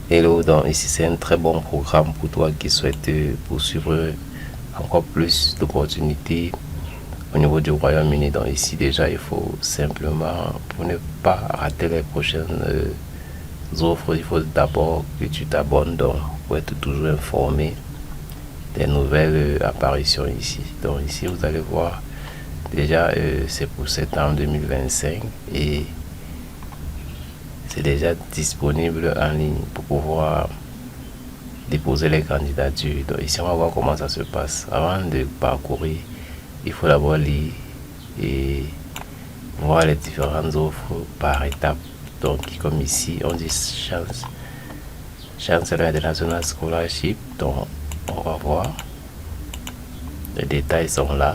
Hello, donc ici c'est un très bon programme pour toi qui souhaite poursuivre encore plus d'opportunités au niveau du Royaume-Uni. Donc ici déjà il faut simplement, pour ne pas rater les prochaines offres, il faut d'abord que tu t'abonnes donc pour être toujours informé des nouvelles apparitions ici. Donc ici vous allez voir déjà c'est pour septembre 2025 et c'est déjà disponible en ligne pour pouvoir déposer les candidatures. Donc ici, on va voir comment ça se passe. Avant de parcourir, il faut d'abord lire et voir les différentes offres par étapes. Donc, comme ici, on dit Chancellor International Scholarship. Donc, on va voir. Les détails sont là.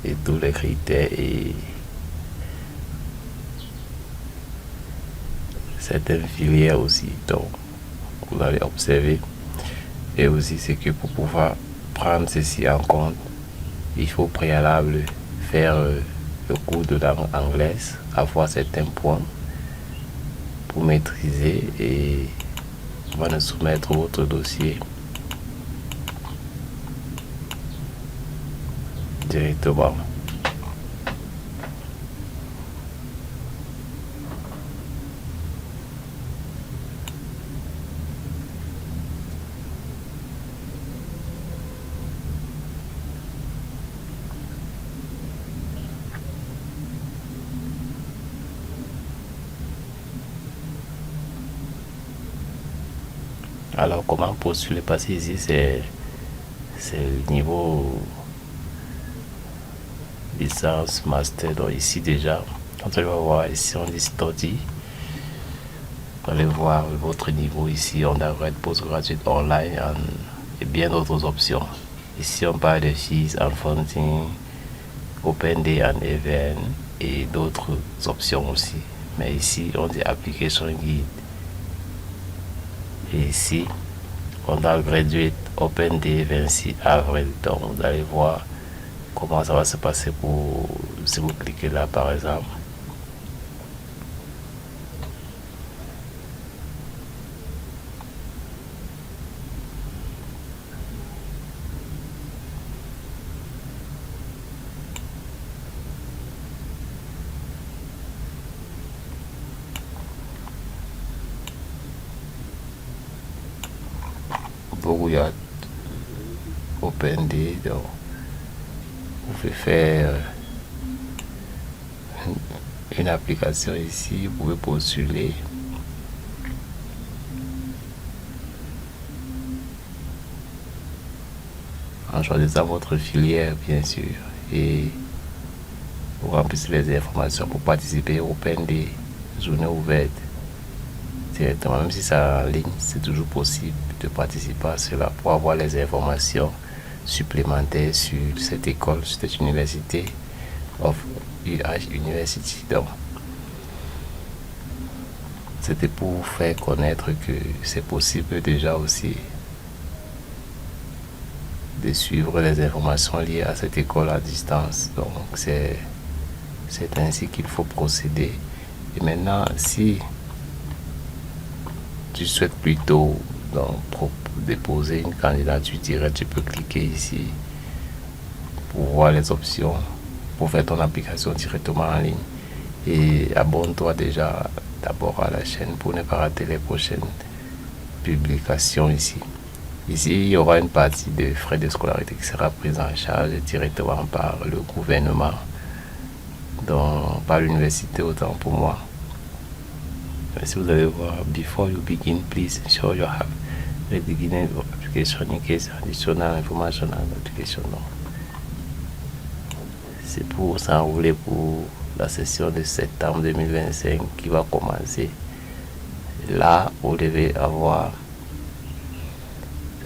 Et tous les critères et certaines filières aussi. Donc, vous allez observer. Et aussi, c'est que pour pouvoir prendre ceci en compte, il faut préalable faire le cours de langue anglaise, avoir certains points pour maîtriser et on va nous soumettre votre dossier directement. Alors comment postuler? Parce qu'ici c'est le niveau licence, master. Donc ici déjà, quand on va voir ici on dit study, vous allez voir votre niveau ici, on a postgraduate online et bien d'autres options. Ici on parle de fees and funding, open day and event et d'autres options aussi. Mais ici on dit application guide. Et ici on a graduate open day 26 avril. Donc vous allez voir comment ça va se passer pour si vous cliquez là par exemple. Beaucoup il y a open day, donc vous pouvez faire une application ici, vous pouvez postuler. En choisissant votre filière bien sûr et vous remplissez les informations pour participer au Open des journées ouvertes directement. Même si c'est en ligne, c'est toujours possible de participer à cela pour avoir les informations supplémentaires sur cette école, sur cette université of UH University. Donc, c'était pour vous faire connaître que c'est possible déjà aussi de suivre les informations liées à cette école à distance. Donc, c'est ainsi qu'il faut procéder. Et maintenant, si tu souhaites plutôt donc, déposer une candidature directe, tu peux cliquer ici pour voir les options, pour faire ton application directement en ligne. Et abonne-toi déjà d'abord à la chaîne pour ne pas rater les prochaines publications ici. Ici, il y aura une partie de frais de scolarité qui sera prise en charge directement par le gouvernement, donc par l'université autant pour moi. Si vous allez voir, before you begin, please ensure you have the beginning of application in case additional information and application. C'est pour s'enrouler pour la session de septembre 2025 qui va commencer. Là, vous devez avoir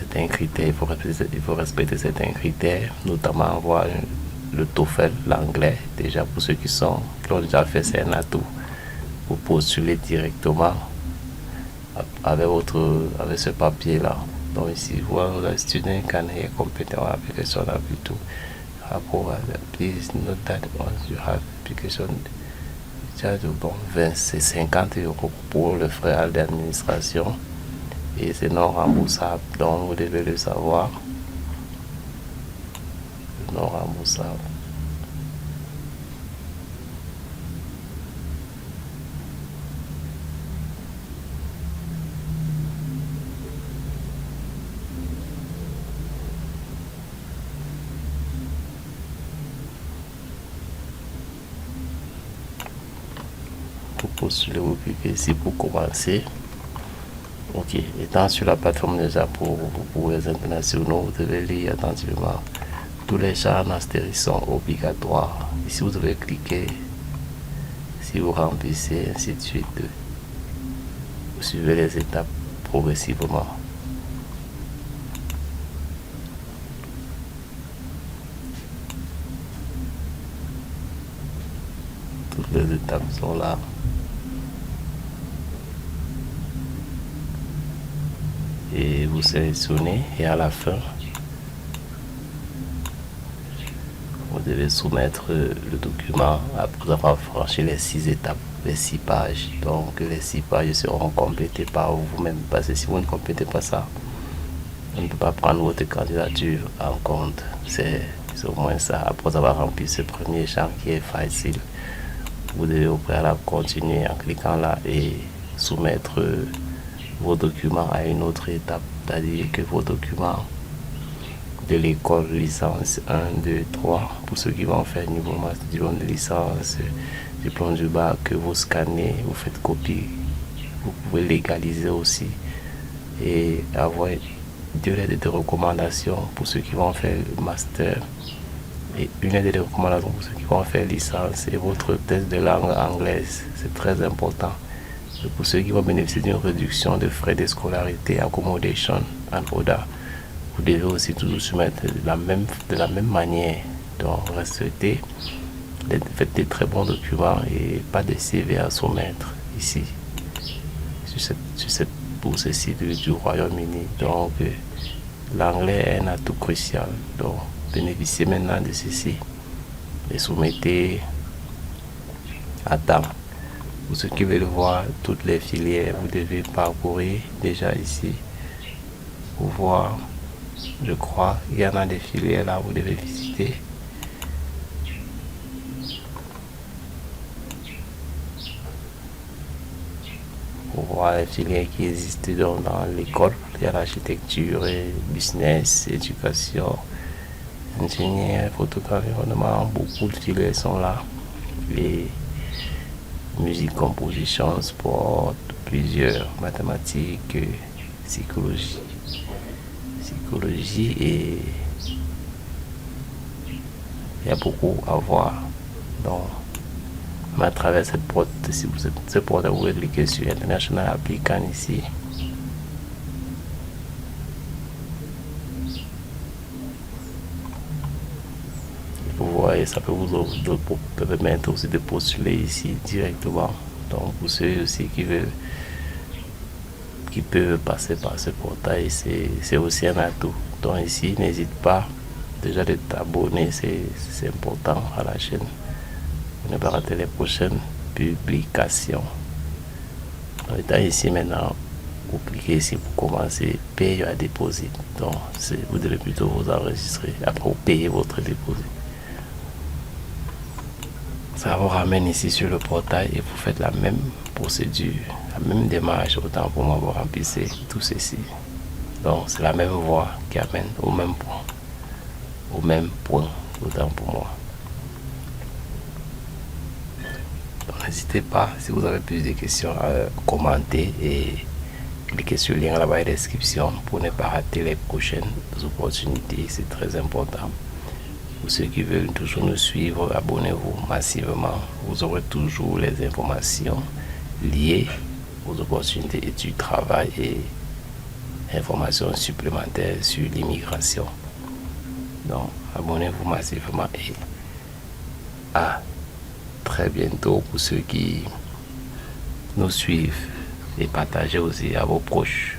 certains critères, il faut respecter certains critères, notamment avoir le TOEFL, l'anglais, déjà pour ceux qui ont déjà fait, c'est un atout pour postuler directement avec ce papier là. Donc ici, voilà, the student can hear computer application to Please note that once you have application, charge 20, c'est 50 € pour le frais d'administration et c'est non remboursable, donc vous devez le savoir. Non remboursable. Pour postuler, vous cliquez ici pour commencer. Ok, étant sur la plateforme déjà pour les internationaux, vous devez lire attentivement. Tous les champs en astérisque sont obligatoires. Ici, vous devez cliquer. Si vous remplissez, ainsi de suite. Vous suivez les étapes progressivement. Toutes les étapes sont là. Et vous sélectionnez et à la fin, vous devez soumettre le document après avoir franchi les 6 étapes, les 6 pages. Donc les 6 pages seront complétées par vous-même parce que si vous ne complétez pas ça, on ne peut pas prendre votre candidature en compte. C'est au moins ça. Après avoir rempli ce premier champ qui est facile, vous devez au préalable continuer en cliquant là et soumettre vos documents à une autre étape, c'est-à-dire que vos documents de l'école licence 1, 2, 3, pour ceux qui vont faire niveau master, diplôme de licence, diplôme du bac, que vous scannez, vous faites copie, vous pouvez légaliser aussi et avoir 2 lettres de recommandation pour ceux qui vont faire le master et une lettre de recommandation pour ceux qui vont faire licence et votre test de langue anglaise, c'est très important. Et pour ceux qui vont bénéficier d'une réduction de frais de scolarité, accommodation and ODA, vous devez aussi toujours soumettre de la même manière. Donc respectez, faites des très bons documents et pas de CV à soumettre ici sur cette bourse-ci du Royaume-Uni. Donc l'anglais est un atout crucial. Donc bénéficiez maintenant de ceci et soumettez à temps. Pour ceux qui veulent voir toutes les filières, vous devez parcourir déjà ici pour voir. Je crois qu'il y en a des filières là, vous devez visiter. Pour voir les filières qui existent dans l'école. Il y a l'architecture, business, éducation, ingénieur, photographie, environnement. Beaucoup de filières sont là. Les musique, composition, sport, plusieurs mathématiques, psychologie et il y a beaucoup à voir. Donc, à travers cette porte, si vous êtes cette porte, vous pouvez cliquer sur International Applicant ici. Vous voyez, ça peut vous permettre aussi de postuler ici directement. Donc, pour ceux aussi qui peuvent passer par ce portail, c'est aussi un atout. Donc ici, n'hésite pas déjà de t'abonner, c'est important à la chaîne pour ne pas rater les prochaines publications. Donc étant ici maintenant, vous cliquez ici pour commencer, payer à déposer. Donc vous devez plutôt vous enregistrer, après vous payez votre dépôt. Ça vous ramène ici sur le portail et vous faites la même procédure, la même démarche, autant pour moi vous remplissez tout ceci. Donc c'est la même voie qui amène au même point, autant pour moi. Donc n'hésitez pas, si vous avez plus de questions, à commenter et cliquez sur le lien là-bas en description pour ne pas rater les prochaines opportunités, c'est très important. Pour ceux qui veulent toujours nous suivre, abonnez-vous massivement. Vous aurez toujours les informations liées aux opportunités du travail et informations supplémentaires sur l'immigration. Donc, abonnez-vous massivement et à très bientôt pour ceux qui nous suivent et partagez aussi à vos proches.